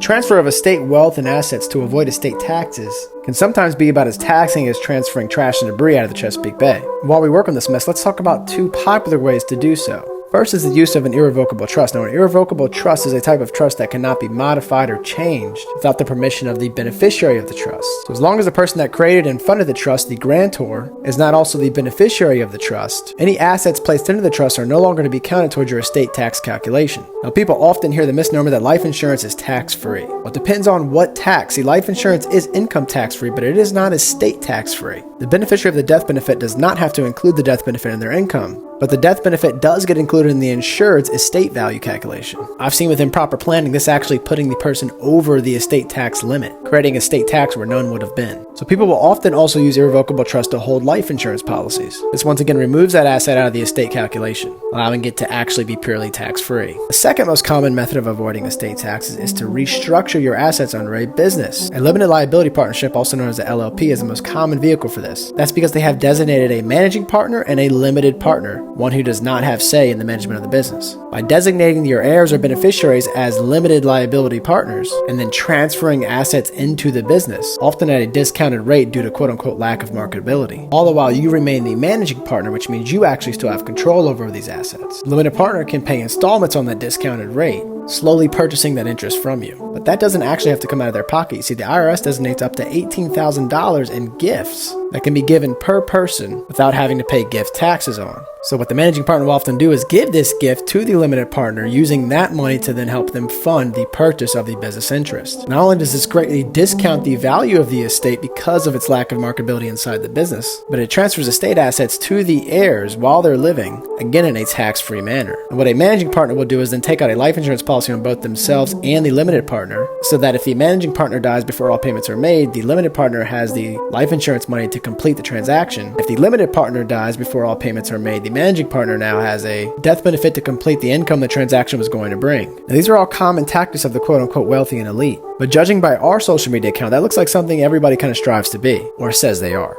transfer of estate wealth and assets to avoid estate taxes can sometimes be about as taxing as transferring trash and debris out of the Chesapeake Bay. While we work on this mess, let's talk about two popular ways to do so. First is the use of an irrevocable trust. Now, an irrevocable trust is a type of trust that cannot be modified or changed without the permission of the beneficiary of the trust. So as long as the person that created and funded the trust, the grantor, is not also the beneficiary of the trust, any assets placed into the trust are no longer to be counted towards your estate tax calculation. Now, people often hear the misnomer that life insurance is tax-free. Well, it depends on what tax. See, life insurance is income tax-free, but it is not estate tax-free. The beneficiary of the death benefit does not have to include the death benefit in their income, but the death benefit does get included in the insured's estate value calculation. I've seen with improper planning, this actually putting the person over the estate tax limit, creating estate tax where none would have been. So people will often also use irrevocable trust to hold life insurance policies. This once again removes that asset out of the estate calculation, allowing it to actually be purely tax-free. The second most common method of avoiding estate taxes is to restructure your assets under a business. A limited liability partnership, also known as a LLP, is the most common vehicle for this. That's because they have designated a managing partner and a limited partner, one who does not have say in the management of the business. By designating your heirs or beneficiaries as limited liability partners and then transferring assets into the business, often at a discounted rate due to quote-unquote lack of marketability, all the while you remain the managing partner, which means you actually still have control over these assets. The limited partner can pay installments on that discounted rate, slowly purchasing that interest from you. But that doesn't actually have to come out of their pocket. You see, the IRS designates up to $18,000 in gifts that can be given per person without having to pay gift taxes on. So what the managing partner will often do is give this gift to the limited partner, using that money to then help them fund the purchase of the business interest. Not only does this greatly discount the value of the estate because of its lack of marketability inside the business, but it transfers estate assets to the heirs while they're living, again in a tax-free manner. And what a managing partner will do is then take out a life insurance policy on both themselves and the limited partner, so that if the managing partner dies before all payments are made, the limited partner has the life insurance money to complete the transaction. If the limited partner dies before all payments are made, the managing partner now has a death benefit to complete the income the transaction was going to bring. Now, these are all common tactics of the quote-unquote wealthy and elite, but judging by our social media account, that looks like something everybody kind of strives to be, or says they are.